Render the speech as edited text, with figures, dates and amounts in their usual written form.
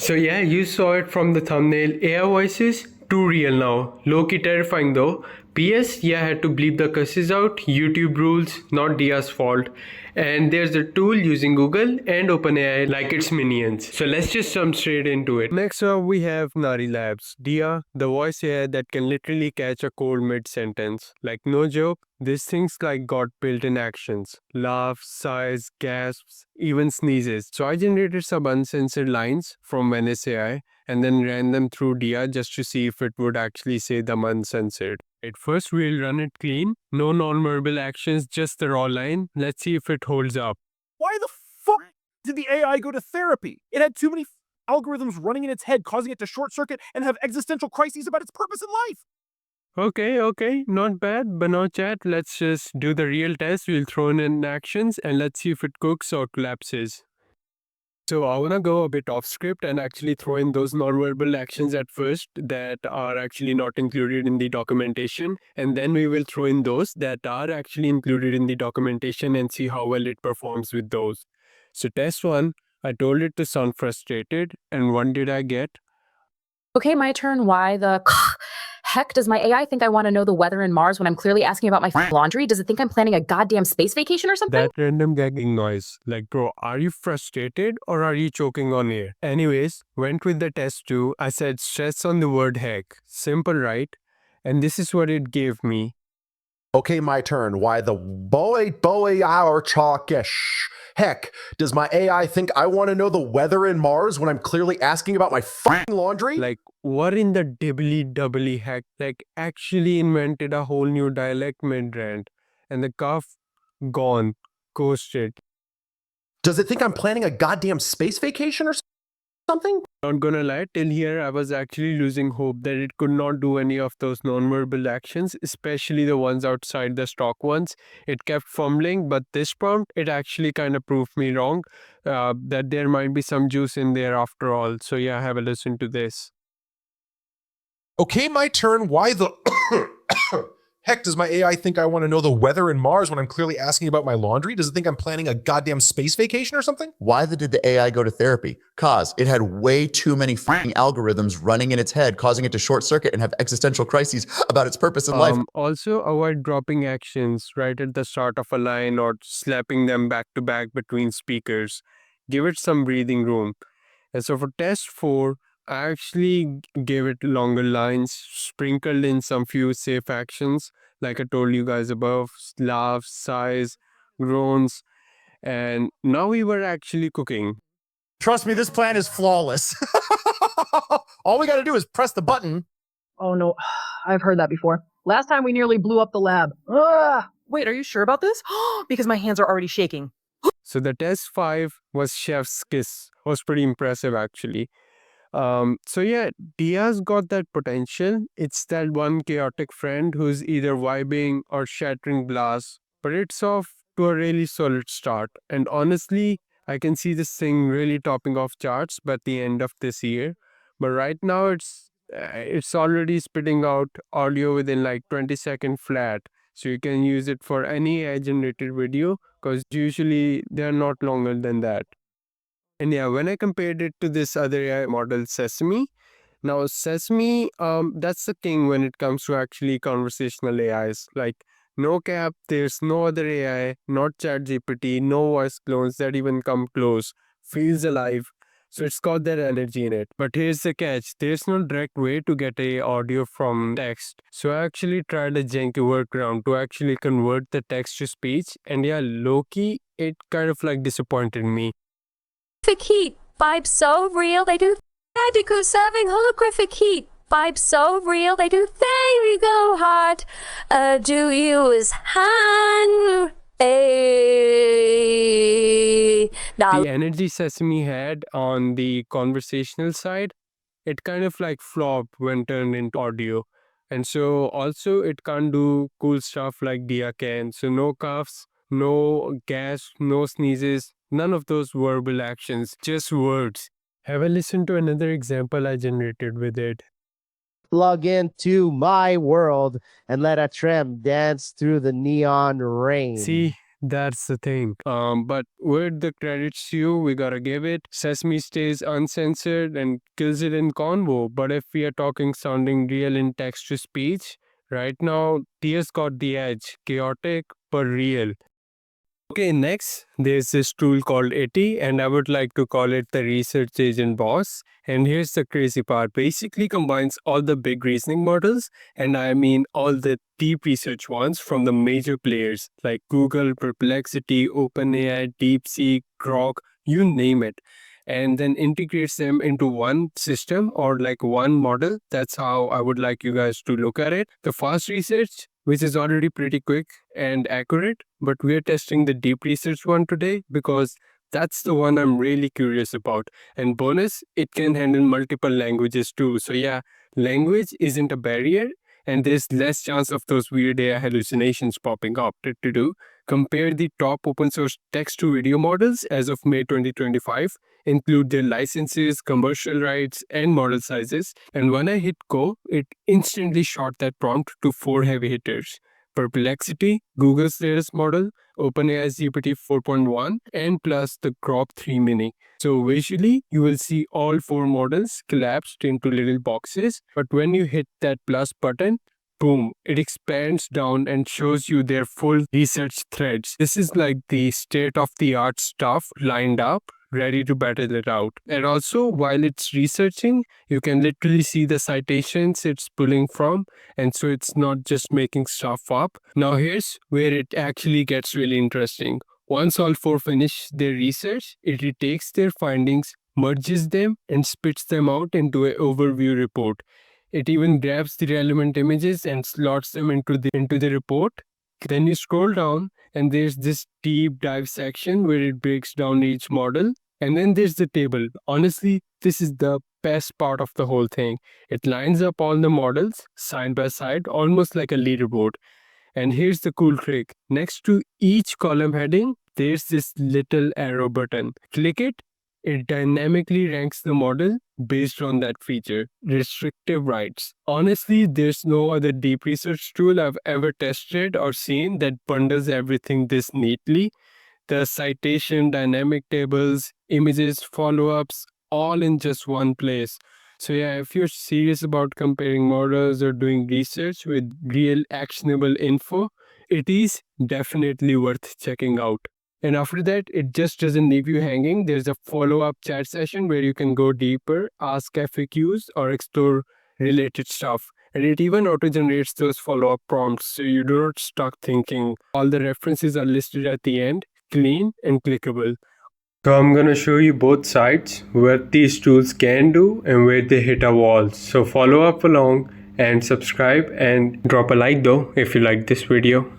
So yeah, you saw it from the thumbnail. AI voices, too real now. Low-key terrifying though. PS, yeah, I had to bleep the curses out. YouTube rules, not Dia's fault. And there's a tool using Google and OpenAI like its minions. So let's just jump straight into it. Next up, we have Nari Labs. Dia, the voice AI that can literally catch a cold mid-sentence. Like no joke, these things like got built-in actions. Laughs, sighs, gasps, even sneezes. So I generated some uncensored lines from Venice AI and then ran them through Dia just to see if it would actually say them uncensored. At first, we'll run it clean. No non-verbal actions, just the raw line. Let's see if it holds up. Why the fuck did the AI go to therapy? It had too many algorithms running in its head, causing it to short circuit and have existential crises about its purpose in life. Okay, not bad. But now chat, let's just do the real test. We'll throw in actions and let's see if it cooks or collapses. So I want to go a bit off script and actually throw in those non-verbal actions at first that are actually not included in the documentation. And then we will throw in those that are actually included in the documentation and see how well it performs with those. So test one, I told it to sound frustrated. And what did I get? Okay, my turn. Why the heck does my AI think I want to know the weather in Mars when I'm clearly asking about my laundry? Does it think I'm planning a goddamn space vacation or something? That random gagging noise. Like, bro, are you frustrated or are you choking on air? Anyways, went with the test two. I said stress on the word heck. Simple, right? And this is what it gave me. Okay, my turn. Why the boy hour chalkish? Heck, does my AI think I want to know the weather in Mars when I'm clearly asking about my fucking laundry? Like, what in the dibbly heck? Like, actually invented a whole new dialect mid-rant. And the cough, gone, ghosted. Does it think I'm planning a goddamn space vacation or something? Not gonna lie, till here I was actually losing hope that it could not do any of those non-verbal actions, especially the ones outside the stock ones. It kept fumbling, but this prompt, it actually kind of proved me wrong, that there might be some juice in there after all. So yeah, have a listen to this. Okay, my turn. Why the heck does my AI think I want to know the weather in Mars when I'm clearly asking about my laundry? Does it think I'm planning a goddamn space vacation or something? Why did the AI go to therapy? Cause it had way too many fucking algorithms running in its head, causing it to short circuit and have existential crises about its purpose in life. Also, avoid dropping actions right at the start of a line or slapping them back to back between speakers. Give it some breathing room. And so for test 4, I actually gave it longer lines, sprinkled in some few safe actions, like I told you guys above, laughs, sighs, groans, and now we were actually cooking. Trust me, this plan is flawless. All we gotta do is press the button. Oh no, I've heard that before. Last time we nearly blew up the lab. Wait, are you sure about this? Because my hands are already shaking. So the test 5 was chef's kiss. Was pretty impressive actually. So yeah, Dia's got that potential. It's that one chaotic friend who's either vibing or shattering glass, but it's off to a really solid start. And honestly, I can see this thing really topping off charts by the end of this year. But right now, it's already spitting out audio within like 20-second flat. So you can use it for any AI-generated video because usually they're not longer than that. And yeah, when I compared it to this other AI model, Sesame, now Sesame, that's the king when it comes to actually conversational AIs. Like, no cap, there's no other AI, not ChatGPT, no voice clones that even come close. Feels alive. So it's got that energy in it. But here's the catch. There's no direct way to get a audio from text. So I actually tried a janky workaround to actually convert the text to speech. And yeah, low-key, it kind of like disappointed me. Heat vibes so real they do magical serving holographic heat vibes so real they do there you go hard do you is hand The energy Sesame had on the conversational side, it kind of like flopped when turned into audio. And so also it can't do cool stuff like Dia can. So no coughs, no gas, no sneezes, none of those verbal actions, just words. Have a listen to another example I generated with it. Plug into my world and let a tram dance through the neon rain. See, That's the thing. But with the credits due, we gotta give it. Sesame stays uncensored and kills it in convo. But if we are talking sounding real in text to speech, right now, Tia's got the edge. Chaotic, but real. Okay, next, there's this tool called Itty, and I would like to call it the research agent boss. And here's the crazy part. Basically combines all the big reasoning models, and I mean all the deep research ones from the major players like Google, Perplexity, OpenAI, DeepSeek, Grok, you name it. And then integrates them into one system or like one model. That's how I would like you guys to look at it. The fast research, which is already pretty quick and accurate, but we're testing the deep research one today because that's the one I'm really curious about. And bonus, it can handle multiple languages too. So yeah, language isn't a barrier and there's less chance of those weird AI hallucinations popping up. To do, compare the top open source text to video models as of May 2025, include their licenses, commercial rights, and model sizes. And when I hit go, it instantly shot that prompt to 4 heavy hitters. Perplexity, Google's latest model, OpenAI's GPT 4.1, and plus the Grok 3 Mini. So visually, you will see all 4 models collapsed into little boxes. But when you hit that plus button, boom, it expands down and shows you their full research threads. This is like the state-of-the-art stuff lined up, ready to battle it out. And also, while it's researching, you can literally see the citations it's pulling from, and so it's not just making stuff up. Now here's where it actually gets really interesting. Once all 4 finish their research, it retakes their findings, merges them, and spits them out into an overview report. It even grabs the relevant images and slots them into the report. Then you scroll down and there's this deep dive section where it breaks down each model. And then there's the table. Honestly, this is the best part of the whole thing. It lines up all the models side by side, almost like a leaderboard. And here's the cool trick. Next to each column heading, there's this little arrow button. Click it. It dynamically ranks the model based on that feature. Restrictive rights. Honestly, there's no other deep research tool I've ever tested or seen that bundles everything this neatly. The citation, dynamic tables, images, follow-ups, all in just one place. So yeah, if you're serious about comparing models or doing research with real actionable info, it is definitely worth checking out. And after that, it just doesn't leave you hanging. There's a follow-up chat session where you can go deeper, ask FAQs, or explore related stuff. And it even auto-generates those follow-up prompts, so you're not stuck thinking. All the references are listed at the end, clean and clickable. So I'm going to show you both sides, what these tools can do and where they hit a wall. So follow up along and subscribe and drop a like though if you like this video.